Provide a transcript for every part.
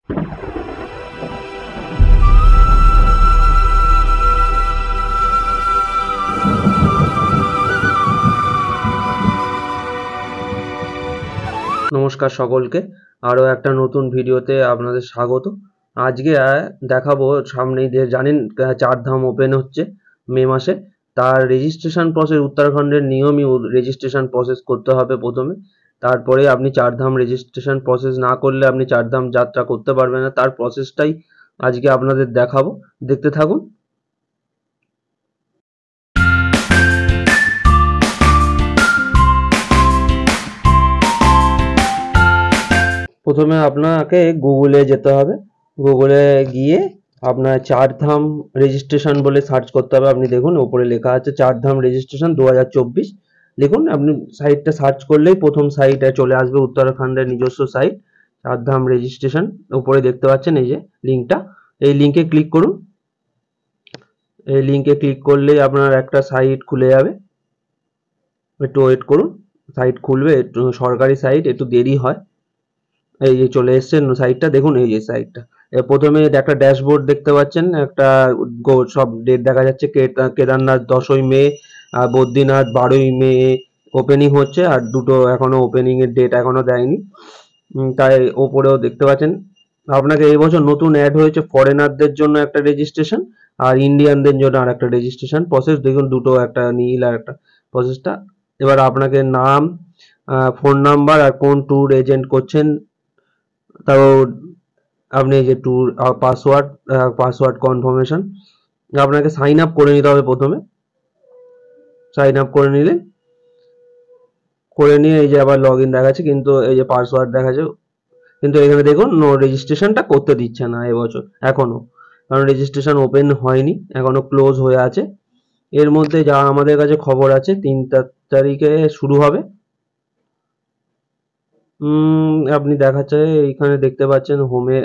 নমস্কার সকলকে, আরও একটা নতুন ভিডিওতে আপনাদের স্বাগত। আজকে দেখাবো, সামনেই যে জানেন চারধাম ওপেন হচ্ছে মে মাসে, তার রেজিস্ট্রেশন প্রসেস উত্তরাখণ্ডের নিয়মই রেজিস্ট্রেশন প্রসেস করতে হবে প্রথমে। তারপরে আপনি চারধাম রেজিস্ট্রেশন প্রসেস না করলে আপনি চারধাম যাত্রা করতে পারবেন না। তার প্রসেসটাই আজকে আপনাদের দেখাবো, দেখতে থাকুন। প্রথমে আপনাকে গুগলে যেতে হবে। গুগলে গিয়ে আপনার চারধাম রেজিস্ট্রেশন বলে সার্চ করতে হবে। আপনি দেখুন ওপরে লেখা আছে চারধাম রেজিস্ট্রেশন 2024। দেখুন আপনি সাইটটা সার্চ করলেই প্রথম সাইটে চলে আসবে, উত্তরাখণ্ডের নিজস্ব সাইট চারধাম রেজিস্ট্রেশন। উপরে দেখতে পাচ্ছেন এই যে লিঙ্কটা, এই লিঙ্কে ক্লিক করুন। এই লিঙ্কে ক্লিক করলেই আপনার একটা সাইট খুলে যাবে, একটু ওয়েট করুন, সাইট খুলবে। একটু সরকারি সাইট, একটু দেরি হয়। এই যে চলে এসছেন সাইটটা, দেখুন এই যে সাইটটা। প্রথমে একটা ড্যাশবোর্ড দেখতে পাচ্ছেন, একটা সব ডেট দেখা যাচ্ছে। কেদারনাথ 10ই মে, বদ্রীনাথ 12ই মে ওপেনিং হচ্ছে, আর দুটো এখনো ওপেনিং এর ডেট এখনো দেয়নি। তাই ওপরেও দেখতে পাচ্ছেন আপনাকে এই বছর নতুন অ্যাড হয়েছে ফরেনারদের জন্য একটা রেজিস্ট্রেশন, আর ইন্ডিয়ানদের জন্য আর একটা রেজিস্ট্রেশন প্রসেস। দেখুন দুটো, একটা নীল আর একটা প্রসেসটা। এবার আপনাকে নাম, ফোন নাম্বার আর কোন ট্যুর এজেন্ট করছেন, তাও আপনি যে ট্যুর পাসওয়ার্ড কনফার্মেশন আপনাকে সাইন আপ করে নিতে হবে। প্রথমে সাইন আপ করে নিয়ে এই যে আবার লগ ইন দেখাচ্ছে, কিন্তু এই যে পাসওয়ার্ড দেখাচ্ছে, কিন্তু এখানে দেখুন নো রেজিস্ট্রেশনটা করতে দিচ্ছে না এবছর এখনো, কারণ রেজিস্ট্রেশন ওপেন হয়নি, এখনো ক্লোজ হয়ে আছে। এর মধ্যে যা আমাদের কাছে খবর আছে 3 তারিখে শুরু হবে। আপনি দেখাচ্ছে এইখানে দেখতে পাচ্ছেন,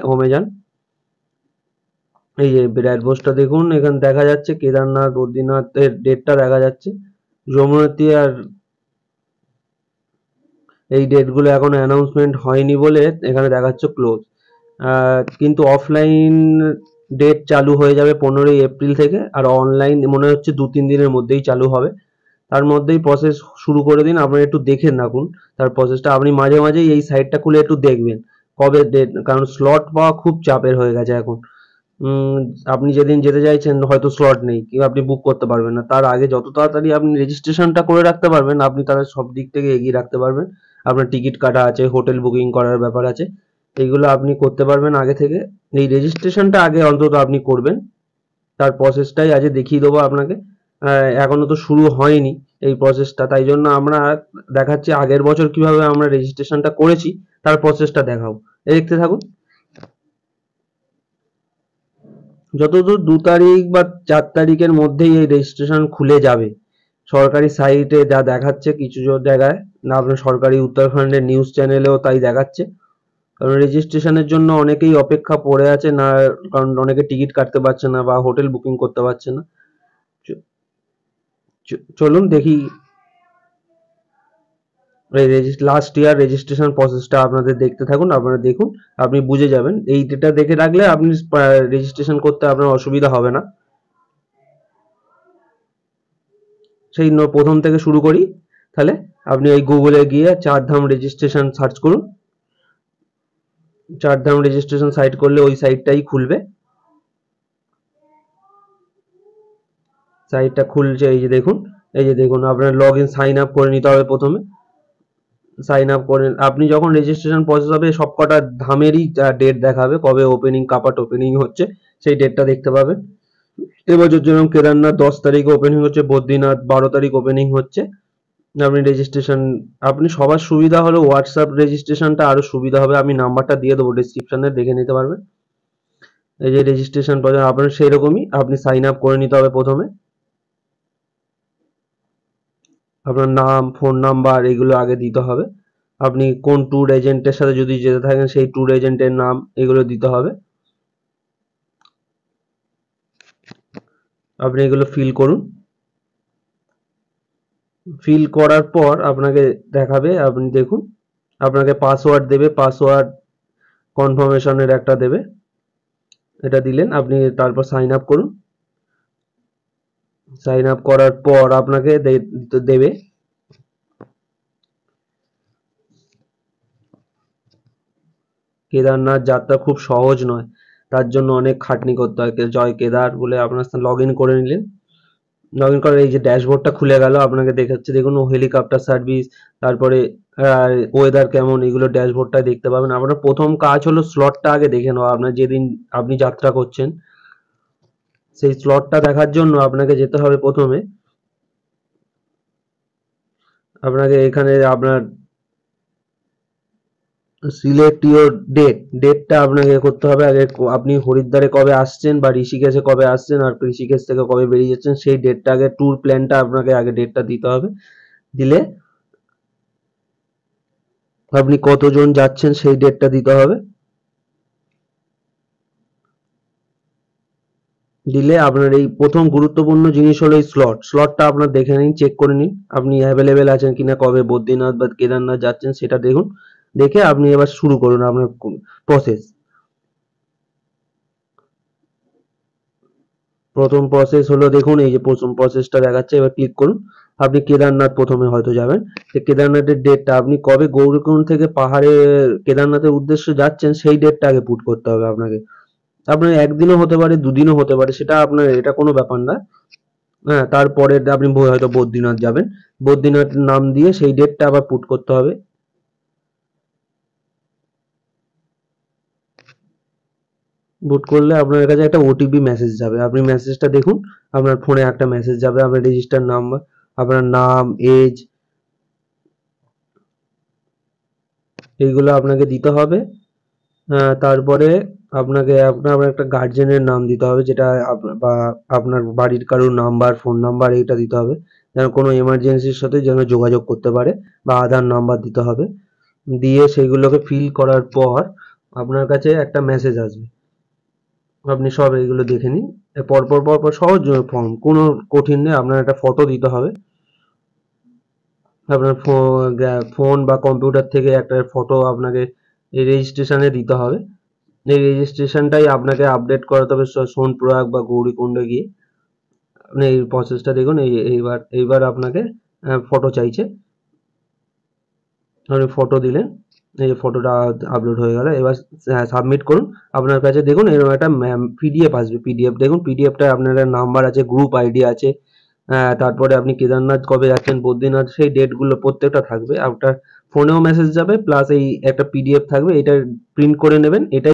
হোমে যান। এই যে বিরাট বোসটা দেখুন, এখানে দেখা যাচ্ছে কেদারনাথ বদ্রীনাথের ডেটটা দেখা যাচ্ছে। যমুনোত্রী আর এই ডেটগুলো এখনো অ্যানাউন্সমেন্ট হয়নি বলে এখানে দেখাচ্ছে ক্লোজ। কিন্তু অফলাইন ডেট চালু হয়ে যাবে 15ই এপ্রিল থেকে, আর অনলাইন মনে হচ্ছে 2-3 দিনের মধ্যেই চালু হবে। তার মধ্যেই প্রসেস শুরু করে দিন। আপনারা একটু দেখে রাখুন তার প্রসেসটা। আপনি মাঝে মাঝেই এই সাইটটা খুলে একটু দেখবেন কবে ডেট, কারণ স্লট পাওয়া খুব চাপের হয়ে গেছে এখন। আপনি যেদিন যেতে চাইছেন হয়তো স্লট নেই, কি আপনি বুক করতে পারবেন না। তার আগে যত তাড়াতাড়ি আপনি রেজিস্ট্রেশনটা করে রাখতে পারবেন, আপনি তাহলে সব দিক থেকে এগিয়ে রাখতে পারবেন। আপনার টিকিট কাটা আছে, হোটেল বুকিং করার ব্যাপার আছে, এইগুলো আপনি করতে পারবেন আগে থেকে। এই রেজিস্ট্রেশনটা আগে অন্তত আপনি করবেন, তার প্রসেসটাই আজ দেখিয়ে দেবো আপনাকে। এখনো তো শুরু হয়নি এই প্রসেসটা, তাই জন্য আমরা দেখাচ্ছি আগের বছর কিভাবে আমরা রেজিস্ট্রেশনটা করেছি তার প্রসেসটা দেখাবো। দেখতে থাকুন। যতদূর 2 তারিখ বা 4 তারিখের মধ্যেই এই রেজিস্ট্রেশন খুলে যাবে। সরকারি সাইটে যা দেখাচ্ছে কিছু জায়গায়, না আপনার সরকারি উত্তরাখণ্ডের নিউজ চ্যানেলেও তাই দেখাচ্ছে। কারণ রেজিস্ট্রেশনের জন্য অনেকেই অপেক্ষা পড়ে আছে, না কারণ অনেকে টিকিট কাটতে পারছে না বা হোটেল বুকিং করতে পারছে না। চলুন দেখি লাস্ট ইয়ার রেজিস্ট্রেশন প্রসেসটা আপনাদের দেখতে থাকুন। আপনারা দেখুন, আপনি বুঝে যাবেন। এই ডেটা দেখে রাখলে আপনি রেজিস্ট্রেশন করতে আপনার অসুবিধা হবে না। সেই প্রথম থেকে শুরু করি। তাহলে আপনি এই গুগলে গিয়ে চারধাম রেজিস্ট্রেশন সার্চ করুন। চারধাম রেজিস্ট্রেশন সাইট করলে ওই সাইটটাই খুলবে। সাইটটা খুলছে, এই যে দেখুন, এই যে দেখুন আপনার লগ ইন সাইন আপ করে নিতে হবে প্রথমে। সাইন আপ করেন, আপনি যখন রেজিস্ট্রেশন প্রসেস হবে সবকটা ধামেরই ডেট দেখাবে, কবে ওপেনিং, কাপাট ওপেনিং হচ্ছে সেই ডেটটা দেখতে পাবেন। এবছর যেরকম কেদারনাথ 10 তারিখে ওপেনিং হচ্ছে, বদ্রীনাথ 12 তারিখ ওপেনিং হচ্ছে। আপনি রেজিস্ট্রেশন, আপনি সবার সুবিধা হলো হোয়াটসঅ্যাপ রেজিস্ট্রেশনটা আরো সুবিধা হবে। আমি নাম্বারটা দিয়ে দেবো ডিসক্রিপশনে, দেখে নিতে পারবেন। এই যে রেজিস্ট্রেশন প্রসেস আপনার সেই রকমই, আপনি সাইন আপ করে নিতে হবে প্রথমে। আপনার নাম, ফোন নাম্বার এগুলো আগে দিতে হবে। আপনি কোন ট্যুর এজেন্টের সাথে যদি যেতে থাকেন সেই ট্যুর এজেন্টের নাম এগুলো দিতে হবে। আপনি এগুলো ফিল করুন। ফিল করার পর আপনাকে দেখাবে, আপনি দেখুন আপনাকে পাসওয়ার্ড দেবে। পাসওয়ার্ড কনফার্মেশনের একটা দেবে, এটা দিলেন আপনি, তারপর সাইন আপ করুন। সাইন আপ করার পর আপনাকে দেবে কেদারনাথ যাত্রা খুব সহজ নয়, তার জন্য অনেক খাটনি করতে হয়। জয় কেদার বলে আপনার লগ ইন করে নিলেন। লগ ইন করার এই যে ড্যাশবোর্ডটা খুলে গেল, আপনাকে দেখাচ্ছে দেখুন হেলিকপ্টার সার্ভিস, তারপরে ওয়েদার কেমন, এগুলো ড্যাশবোর্ডটা দেখতে পাবেন। আপনার প্রথম কাজ হলো স্লটটা আগে দেখে নেওয়া, আপনার যেদিন আপনি যাত্রা করছেন সেই স্লটটা দেখার জন্য আপনাকে যেতে হবে প্রথমে, আপনাকে এখানে আপনার সিলেক্ট ইউর ডেটটা আপনাকে করতে হবে আগে। আপনি হরিদ্বারে কবে আসছেন বা ঋষিকেশে কবে আসছেন আর ঋষিকেশ থেকে কবে বেরিয়ে যাচ্ছেন সেই ডেটটা আগে, ট্যুর প্ল্যানটা আপনাকে আগে ডেটটা দিতে হবে। দিলে আপনি কতজন যাচ্ছেন সেই ডেটটা দিতে হবে। দিলে আপনার এই প্রথম গুরুত্বপূর্ণ জিনিস হলো এই স্লটটা আপনার দেখে নিন, চেক করে নিন আপনি অ্যাভেলেবেল আছেন কিনা, কবে বদ্রীনাথ বা কেদারনাথ যাচ্ছেন সেটা দেখুন। দেখে আপনি এবার শুরু করুন আপনার প্রসেস। প্রথম প্রসেস হলো দেখুন, এই যে প্রথম প্রসেসটা দেখাচ্ছে, এবার ক্লিক করুন। আপনি কেদারনাথ প্রথমে হয়তো যাবেন, কেদারনাথের ডেটটা আপনি কবে গৌরকুণ্ড থেকে পাহাড়ে কেদারনাথের উদ্দেশ্যে যাচ্ছেন সেই ডেটটা আগে পুট করতে হবে আপনাকে। আপনার একদিনও হতে পারে, দুদিনও হতে পারে, সেটা আপনার, এটা কোনো ব্যাপার না। হ্যাঁ, তারপরে আপনি হয়তো বদ্রীনাথ যাবেন, বদ্রীনাথের নাম দিয়ে সেই ডেটটা আবার পুট করতে হবে। বুট করলে আপনার কাছে একটা ওটিপি মেসেজ যাবে, আপনি মেসেজটা দেখুন। আপনার ফোনে একটা মেসেজ যাবে, আপনার রেজিস্টার নাম্বার, আপনার নাম, এজ, এইগুলো আপনাকে দিতে হবে। তারপরে আপনাকে আপনার একটা গার্জেনের নাম দিতে হবে, যেটা বা আপনার বাড়ির কারোর নাম্বার, ফোন নাম্বার, এইটা দিতে হবে যেন কোনো এমার্জেন্সির সাথে যেন যোগাযোগ করতে পারে, বা আধার নাম্বার দিতে হবে। দিয়ে সেইগুলোকে ফিল করার পর আপনার কাছে একটা মেসেজ আসবে, আপনি সব এইগুলো দেখে নিন। পরপর পরপর সহজ ফর্ম, কোনো কঠিন নেই। আপনার একটা ফটো দিতে হবে, আপনার ফোন বা কম্পিউটার থেকে একটা ফটো আপনাকে এই রেজিস্ট্রেশনে দিতে হবে। এই রেজিস্ট্রেশনটাই আপনাকে আপডেট করাতে হবে সোনপ্রয়াগ বা গৌরীকুণ্ডে গিয়ে। আপনি এই প্রসেসটা দেখুন। এইবার আপনাকে ফটো চাইছে, আপনি ফটো দিলেন, এই যে ফটোটা আপলোড হয়ে গেল। এবার সাবমিট করুন। আপনার কাছে দেখুন এরকম একটা পিডিএফ আসবে, পিডিএফ দেখুন, পিডিএফটা আপনার নাম্বার আছে, গ্রুপ আইডি আছে, তারপরে আপনি কেদারনাথ কবে যাচ্ছেন, বদ্রীনাথ, সেই ডেটগুলো প্রত্যেকটা থাকবে। আপনার ফোনেও মেসেজ যাবে, প্লাস এই একটা পিডিএফ থাকবে, এটা প্রিন্ট করে নেবেন। এটাই